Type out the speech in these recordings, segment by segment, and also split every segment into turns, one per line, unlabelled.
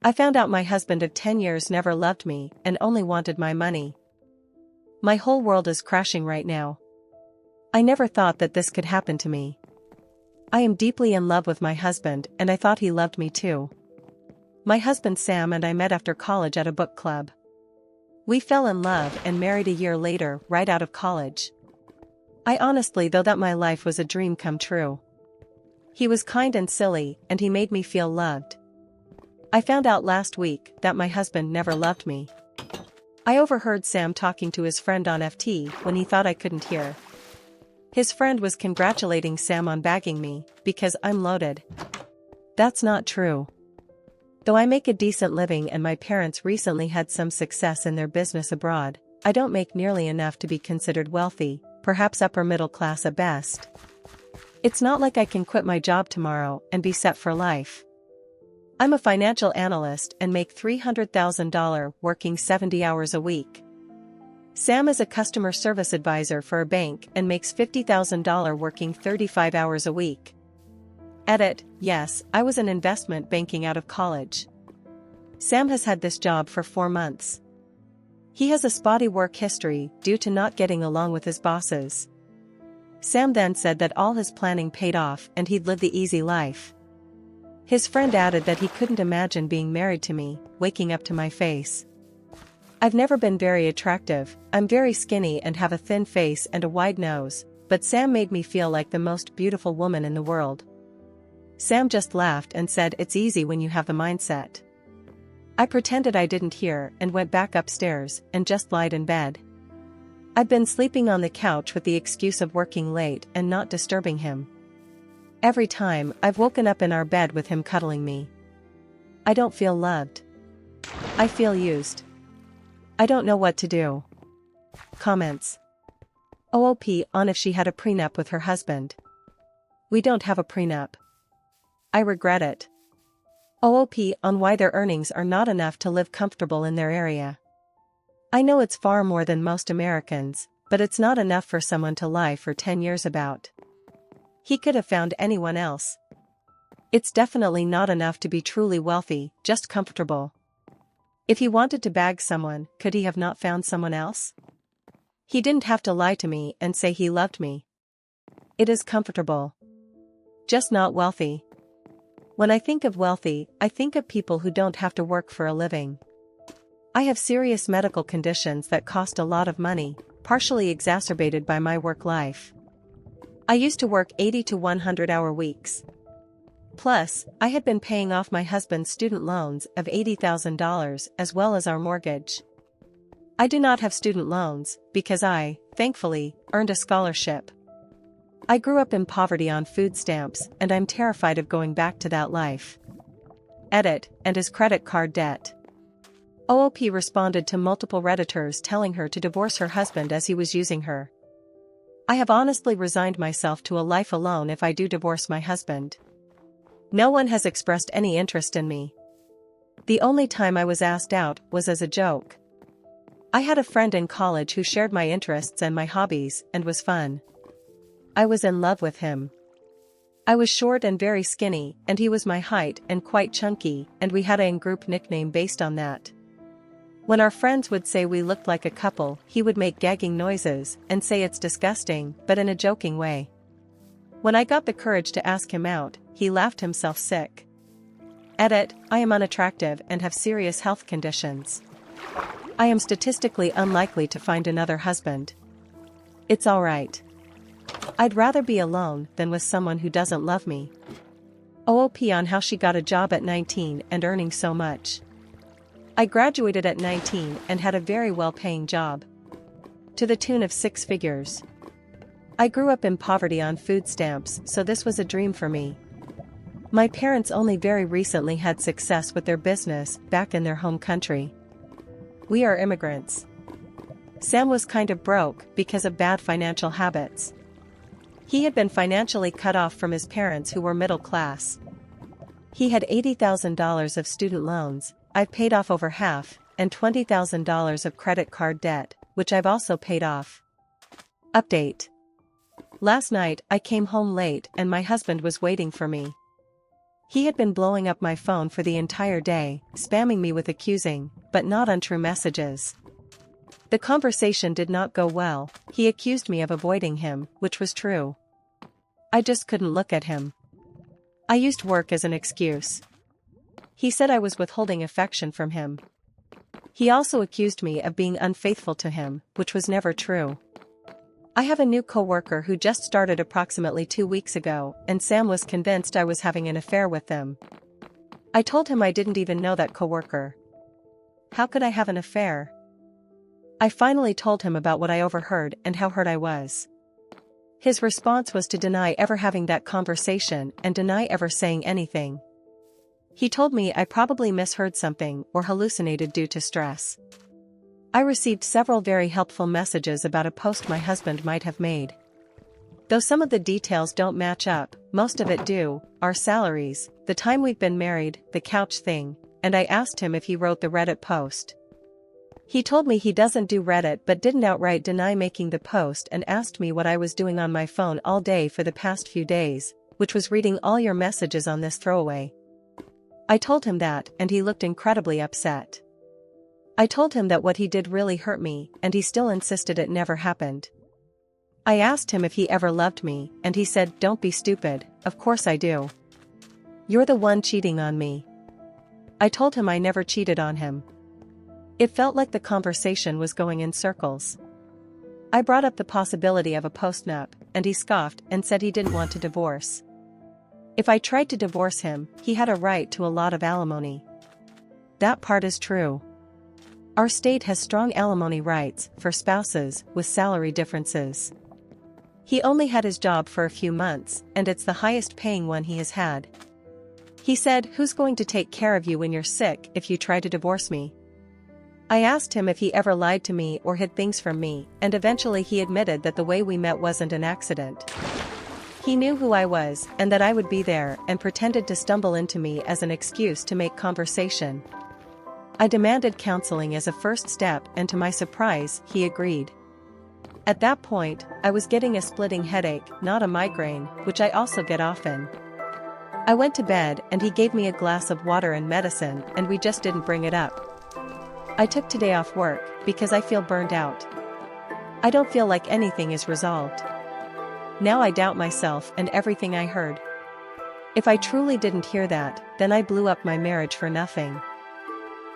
I found out my husband of 10 years never loved me and only wanted my money. My whole world is crashing right now. I never thought that this could happen to me. I am deeply in love with my husband and I thought he loved me too. My husband Sam and I met after college at a book club. We fell in love and married a year later, right out of college. I honestly thought that my life was a dream come true. He was kind and silly, and he made me feel loved. I found out last week that my husband never loved me. I overheard Sam talking to his friend on FT when he thought I couldn't hear. His friend was congratulating Sam on bagging me, because I'm loaded. That's not true. Though I make a decent living and my parents recently had some success in their business abroad, I don't make nearly enough to be considered wealthy, perhaps upper middle class at best. It's not like I can quit my job tomorrow and be set for life. I'm a financial analyst and make $300,000 working 70 hours a week. Sam is a customer service advisor for a bank and makes $50,000 working 35 hours a week. Edit, yes, I was in investment banking out of college. Sam has had this job for 4 months. He has a spotty work history due to not getting along with his bosses. Sam then said that all his planning paid off and he'd live the easy life. His friend added that he couldn't imagine being married to me, waking up to my face. I've never been very attractive, I'm very skinny and have a thin face and a wide nose, but Sam made me feel like the most beautiful woman in the world. Sam just laughed and said it's easy when you have the mindset. I pretended I didn't hear and went back upstairs and just lied in bed. I've been sleeping on the couch with the excuse of working late and not disturbing him. Every time I've woken up in our bed with him cuddling me. I don't feel loved. I feel used. I don't know what to do. Comments. OOP on if she had a prenup with her husband. We don't have a prenup. I regret it. OOP on why their earnings are not enough to live comfortable in their area. I know it's far more than most Americans, but it's not enough for someone to lie for 10 years about. He could have found anyone else. It's definitely not enough to be truly wealthy, just comfortable. If he wanted to bag someone, could he have not found someone else? He didn't have to lie to me and say he loved me. It is comfortable. Just not wealthy. When I think of wealthy, I think of people who don't have to work for a living. I have serious medical conditions that cost a lot of money, partially exacerbated by my work life. I used to work 80 to 100-hour weeks. Plus, I had been paying off my husband's student loans of $80,000 as well as our mortgage. I do not have student loans, because I, thankfully, earned a scholarship. I grew up in poverty on food stamps and I'm terrified of going back to that life. Edit, and his credit card debt. OOP responded to multiple Redditors telling her to divorce her husband as he was using her. I have honestly resigned myself to a life alone if I do divorce my husband. No one has expressed any interest in me. The only time I was asked out was as a joke. I had a friend in college who shared my interests and my hobbies and was fun. I was in love with him. I was short and very skinny, and he was my height and quite chunky, and we had a in-group nickname based on that. When our friends would say we looked like a couple, he would make gagging noises and say it's disgusting, but in a joking way. When I got the courage to ask him out, he laughed himself sick. Edit, I am unattractive and have serious health conditions. I am statistically unlikely to find another husband. It's alright. I'd rather be alone than with someone who doesn't love me. OOP on how she got a job at 19 and earning so much. I graduated at 19 and had a very well-paying job. To the tune of 6 figures. I grew up in poverty on food stamps, so this was a dream for me. My parents only very recently had success with their business back in their home country. We are immigrants. Sam was kind of broke because of bad financial habits. He had been financially cut off from his parents who were middle class. He had $80,000 of student loans, I've paid off over half, and $20,000 of credit card debt, which I've also paid off. Update. Last night I came home late and my husband was waiting for me. He had been blowing up my phone for the entire day, spamming me with accusing, but not untrue messages. The conversation did not go well. He accused me of avoiding him, which was true. I just couldn't look at him. I used work as an excuse. He said I was withholding affection from him. He also accused me of being unfaithful to him, which was never true. I have a new coworker who just started approximately 2 weeks ago, and Sam was convinced I was having an affair with them. I told him I didn't even know that coworker. How could I have an affair? I finally told him about what I overheard and how hurt I was. His response was to deny ever having that conversation and deny ever saying anything. He told me I probably misheard something or hallucinated due to stress. I received several very helpful messages about a post my husband might have made. Though some of the details don't match up, most of it do: our salaries, the time we've been married, the couch thing, and I asked him if he wrote the Reddit post. He told me he doesn't do Reddit but didn't outright deny making the post and asked me what I was doing on my phone all day for the past few days, which was reading all your messages on this throwaway. I told him that, and he looked incredibly upset. I told him that what he did really hurt me, and he still insisted it never happened. I asked him if he ever loved me, and he said, "Don't be stupid, of course I do. You're the one cheating on me." I told him I never cheated on him. It felt like the conversation was going in circles. I brought up the possibility of a postnup, and he scoffed and said he didn't want to divorce. If I tried to divorce him, he had a right to a lot of alimony. That part is true. Our state has strong alimony rights for spouses with salary differences. He only had his job for a few months, and it's the highest paying one he has had. He said, "Who's going to take care of you when you're sick if you try to divorce me?" I asked him if he ever lied to me or hid things from me, and eventually he admitted that the way we met wasn't an accident. He knew who I was and that I would be there, and pretended to stumble into me as an excuse to make conversation. I demanded counseling as a first step, and to my surprise, he agreed. At that point, I was getting a splitting headache, not a migraine, which I also get often. I went to bed and he gave me a glass of water and medicine, and we just didn't bring it up. I took today off work because I feel burned out. I don't feel like anything is resolved. Now I doubt myself and everything I heard. If I truly didn't hear that, then I blew up my marriage for nothing.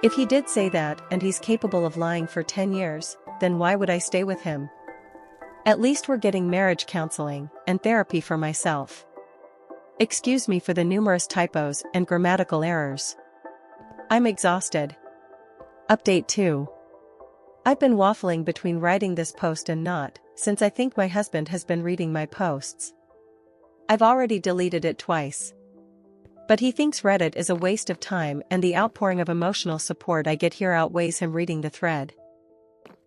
If he did say that and he's capable of lying for 10 years, then why would I stay with him? At least we're getting marriage counseling and therapy for myself. Excuse me for the numerous typos and grammatical errors. I'm exhausted. Update 2. I've been waffling between writing this post and not, since I think my husband has been reading my posts. I've already deleted it twice. But he thinks Reddit is a waste of time, and the outpouring of emotional support I get here outweighs him reading the thread.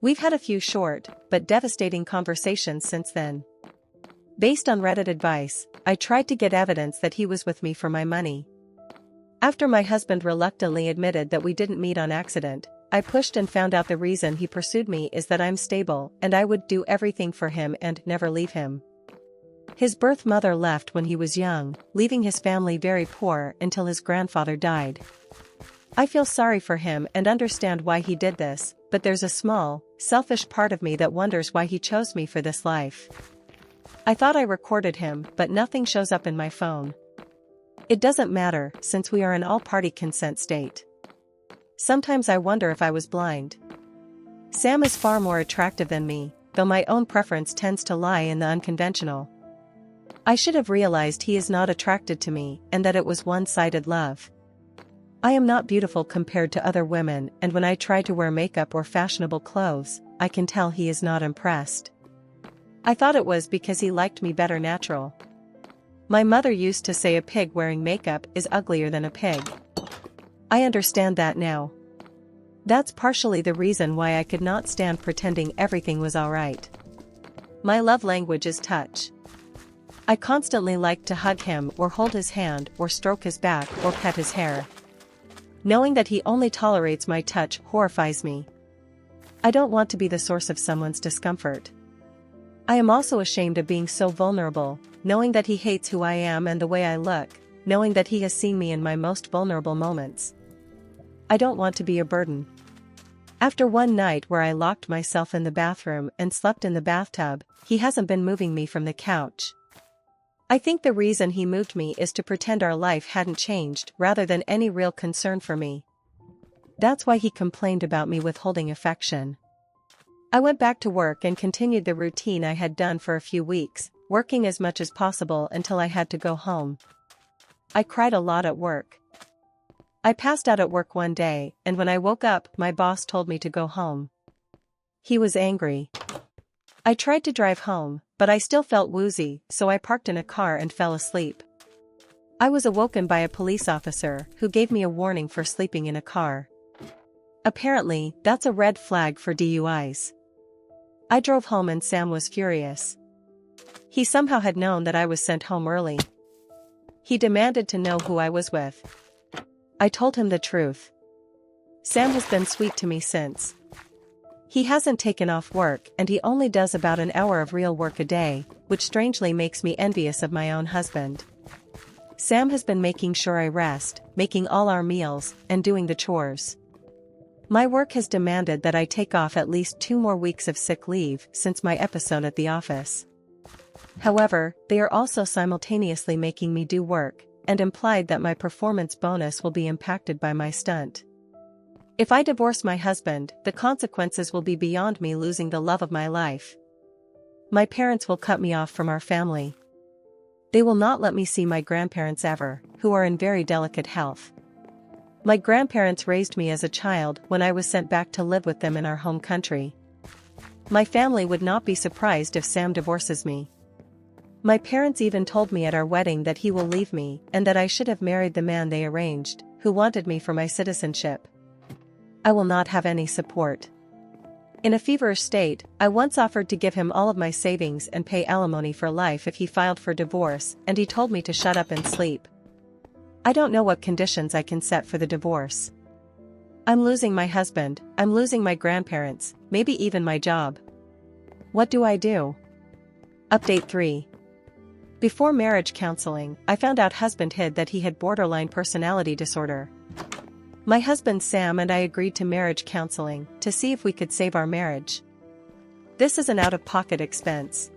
We've had a few short, but devastating conversations since then. Based on Reddit advice, I tried to get evidence that he was with me for my money. After my husband reluctantly admitted that we didn't meet on accident, I pushed and found out the reason he pursued me is that I'm stable and I would do everything for him and never leave him. His birth mother left when he was young, leaving his family very poor until his grandfather died. I feel sorry for him and understand why he did this, but there's a small, selfish part of me that wonders why he chose me for this life. I thought I recorded him, but nothing shows up in my phone. It doesn't matter, since we are in all-party consent state. Sometimes I wonder if I was blind. Sam is far more attractive than me, though my own preference tends to lie in the unconventional. I should have realized he is not attracted to me and that it was one-sided love. I am not beautiful compared to other women, and when I try to wear makeup or fashionable clothes, I can tell he is not impressed. I thought it was because he liked me better natural. My mother used to say a pig wearing makeup is uglier than a pig. I understand that now. That's partially the reason why I could not stand pretending everything was alright. My love language is touch. I constantly like to hug him or hold his hand or stroke his back or pet his hair. Knowing that he only tolerates my touch horrifies me. I don't want to be the source of someone's discomfort. I am also ashamed of being so vulnerable, knowing that he hates who I am and the way I look, knowing that he has seen me in my most vulnerable moments. I don't want to be a burden. After one night where I locked myself in the bathroom and slept in the bathtub, he hasn't been moving me from the couch. I think the reason he moved me is to pretend our life hadn't changed rather than any real concern for me. That's why he complained about me withholding affection. I went back to work and continued the routine I had done for a few weeks, working as much as possible until I had to go home. I cried a lot at work. I passed out at work one day, and when I woke up, my boss told me to go home. He was angry. I tried to drive home, but I still felt woozy, so I parked in a car and fell asleep. I was awoken by a police officer who gave me a warning for sleeping in a car. Apparently, that's a red flag for DUIs. I drove home and Sam was furious. He somehow had known that I was sent home early. He demanded to know who I was with. I told him the truth. Sam has been sweet to me since. He hasn't taken off work and he only does about an hour of real work a day, which strangely makes me envious of my own husband. Sam has been making sure I rest, making all our meals, and doing the chores. My work has demanded that I take off at least 2 more weeks of sick leave since my episode at the office. However, they are also simultaneously making me do work, and implied that my performance bonus will be impacted by my stunt. If I divorce my husband, the consequences will be beyond me losing the love of my life. My parents will cut me off from our family. They will not let me see my grandparents ever, who are in very delicate health. My grandparents raised me as a child when I was sent back to live with them in our home country. My family would not be surprised if Sam divorces me. My parents even told me at our wedding that he will leave me and that I should have married the man they arranged, who wanted me for my citizenship. I will not have any support. In a feverish state, I once offered to give him all of my savings and pay alimony for life if he filed for divorce, and he told me to shut up and sleep. I don't know what conditions I can set for the divorce. I'm losing my husband, I'm losing my grandparents, maybe even my job. What do I do? Update 3. Before marriage counseling, I found out husband hid that he had borderline personality disorder. My husband Sam and I agreed to marriage counseling to see if we could save our marriage. This is an out-of-pocket expense.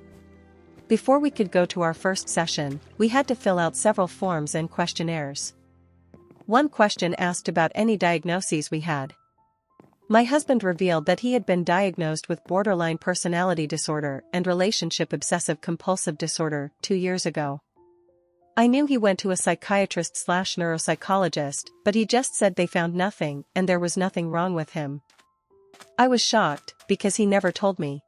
Before we could go to our first session, we had to fill out several forms and questionnaires. One question asked about any diagnoses we had. My husband revealed that he had been diagnosed with borderline personality disorder and relationship obsessive-compulsive disorder 2 years ago. I knew he went to a psychiatrist/neuropsychologist, but he just said they found nothing and there was nothing wrong with him. I was shocked, because he never told me.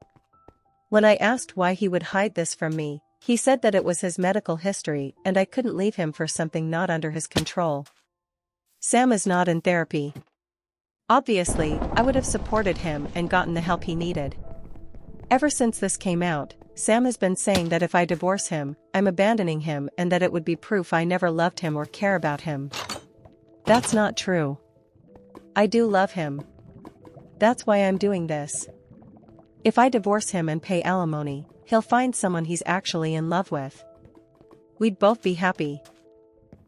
When I asked why he would hide this from me, he said that it was his medical history and I couldn't leave him for something not under his control. Sam is not in therapy. Obviously, I would have supported him and gotten the help he needed. Ever since this came out, Sam has been saying that if I divorce him, I'm abandoning him and that it would be proof I never loved him or care about him. That's not true. I do love him. That's why I'm doing this. If I divorce him and pay alimony, he'll find someone he's actually in love with. We'd both be happy.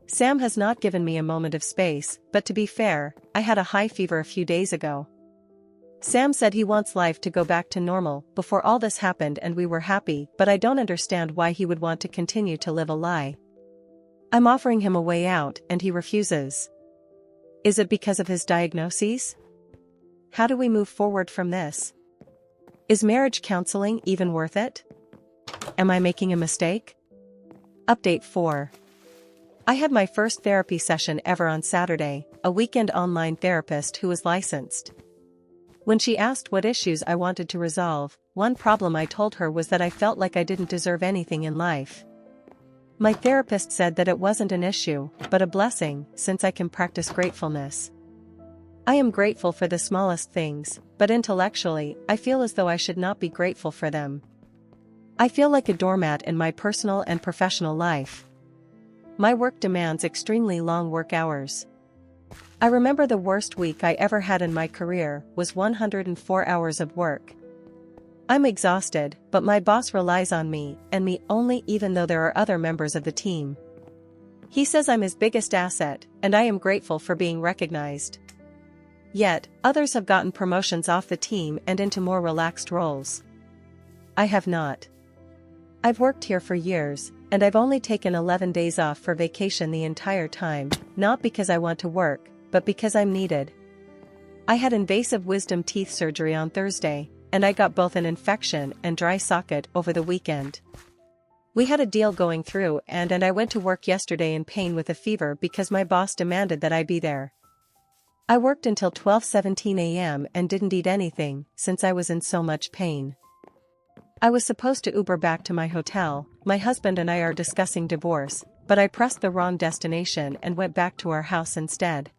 Sam has not given me a moment of space, but to be fair, I had a high fever a few days ago. Sam said he wants life to go back to normal before all this happened and we were happy, but I don't understand why he would want to continue to live a lie. I'm offering him a way out and he refuses. Is it because of his diagnoses? How do we move forward from this? Is marriage counseling even worth it? Am I making a mistake? Update 4. I had my first therapy session ever on Saturday, a weekend online therapist who was licensed. When she asked what issues I wanted to resolve, one problem I told her was that I felt like I didn't deserve anything in life. My therapist said that it wasn't an issue, but a blessing, since I can practice gratefulness. I am grateful for the smallest things, but intellectually, I feel as though I should not be grateful for them. I feel like a doormat in my personal and professional life. My work demands extremely long work hours. I remember the worst week I ever had in my career was 104 hours of work. I'm exhausted, but my boss relies on me and me only even though there are other members of the team. He says I'm his biggest asset, and I am grateful for being recognized. Yet, others have gotten promotions off the team and into more relaxed roles. I have not. I've worked here for years, and I've only taken 11 days off for vacation the entire time, not because I want to work, but because I'm needed. I had invasive wisdom teeth surgery on Thursday, and I got both an infection and dry socket over the weekend. We had a deal going through and I went to work yesterday in pain with a fever because my boss demanded that I be there. I worked until 12:17 a.m. and didn't eat anything since I was in so much pain. I was supposed to Uber back to my hotel. My husband and I are discussing divorce, but I pressed the wrong destination and went back to our house instead.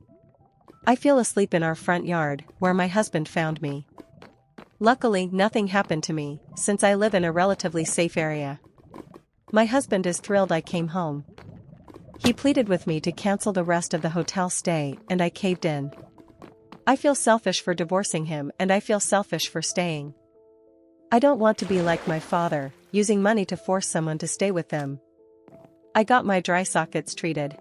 I fell asleep in our front yard, where my husband found me. Luckily, nothing happened to me, since I live in a relatively safe area. My husband is thrilled I came home. He pleaded with me to cancel the rest of the hotel stay, and I caved in. I feel selfish for divorcing him, and I feel selfish for staying. I don't want to be like my father, using money to force someone to stay with them. I got my dry sockets treated.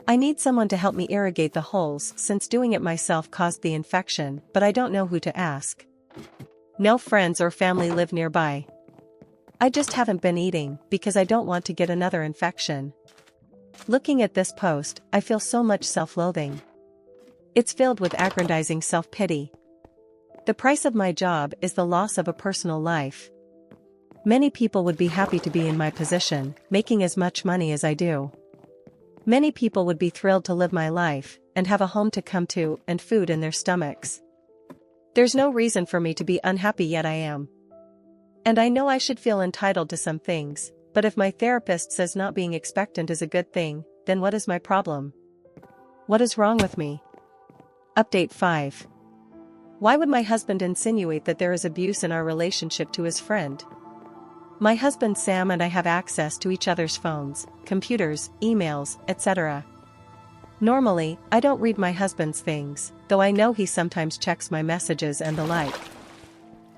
I need someone to help me irrigate the holes since doing it myself caused the infection, but I don't know who to ask. No friends or family live nearby. I just haven't been eating because I don't want to get another infection. Looking at this post, I feel so much self-loathing. It's filled with aggrandizing self-pity. The price of my job is the loss of a personal life. Many people would be happy to be in my position, making as much money as I do. Many people would be thrilled to live my life, and have a home to come to, and food in their stomachs. There's no reason for me to be unhappy, yet I am. And I know I should feel entitled to some things, but if my therapist says not being expectant is a good thing, then what is my problem? What is wrong with me? Update 5. Why would my husband insinuate that there is abuse in our relationship to his friend? My husband Sam and I have access to each other's phones, computers, emails, etc. Normally, I don't read my husband's things, though I know he sometimes checks my messages and the like.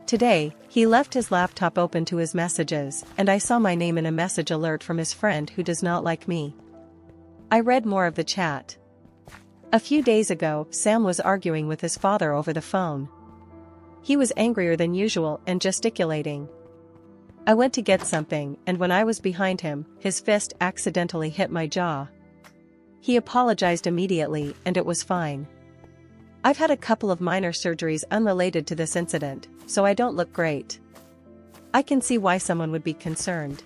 Today, he left his laptop open to his messages, and I saw my name in a message alert from his friend who does not like me. I read more of the chat. A few days ago, Sam was arguing with his father over the phone. He was angrier than usual and gesticulating. I went to get something, and when I was behind him, his fist accidentally hit my jaw. He apologized immediately, and it was fine. I've had a couple of minor surgeries unrelated to this incident, so I don't look great. I can see why someone would be concerned.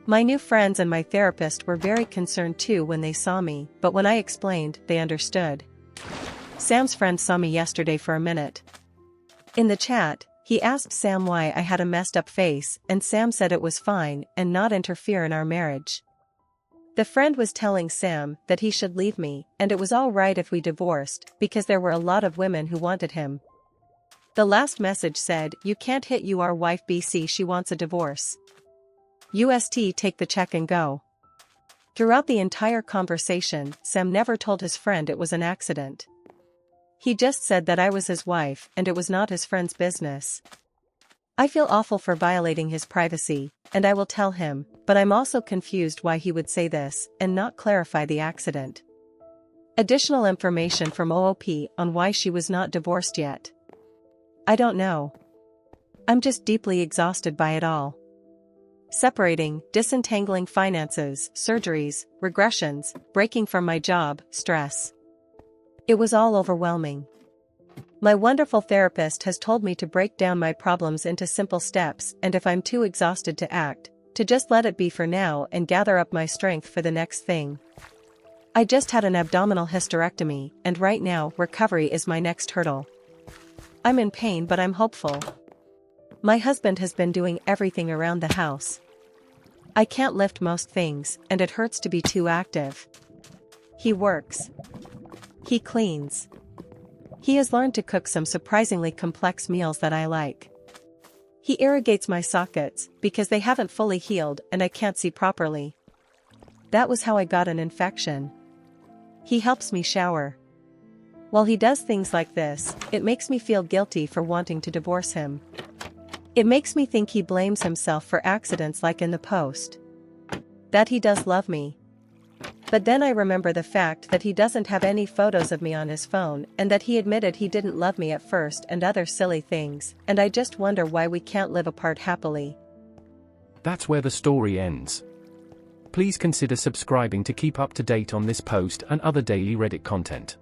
My new friends and my therapist were very concerned too when they saw me, but when I explained, they understood. Sam's friend saw me yesterday for a minute. In the chat, he asked Sam why I had a messed up face, and Sam said it was fine and not interfere in our marriage. The friend was telling Sam that he should leave me, and it was all right if we divorced, because there were a lot of women who wanted him. The last message said, "You can't hit your wife BC, she wants a divorce. UST, take the check and go." Throughout the entire conversation, Sam never told his friend it was an accident. He just said that I was his wife and it was not his friend's business. I feel awful for violating his privacy, and I will tell him, but I'm also confused why he would say this and not clarify the accident. Additional information from OOP on why she was not divorced yet. I don't know. I'm just deeply exhausted by it all. Separating, disentangling finances, surgeries, regressions, breaking from my job, stress. It was all overwhelming. My wonderful therapist has told me to break down my problems into simple steps, and if I'm too exhausted to act, to just let it be for now and gather up my strength for the next thing. I just had an abdominal hysterectomy, and right now recovery is my next hurdle. I'm in pain, but I'm hopeful. My husband has been doing everything around the house. I can't lift most things, and it hurts to be too active. He works. He cleans. He has learned to cook some surprisingly complex meals that I like. He irrigates my sockets, because they haven't fully healed and I can't see properly. That was how I got an infection. He helps me shower. While he does things like this, it makes me feel guilty for wanting to divorce him. It makes me think he blames himself for accidents like in the post. That he does love me. But then I remember the fact that he doesn't have any photos of me on his phone and that he admitted he didn't love me at first and other silly things, and I just wonder why we can't live apart happily.
That's where the story ends. Please consider subscribing to keep up to date on this post and other daily Reddit content.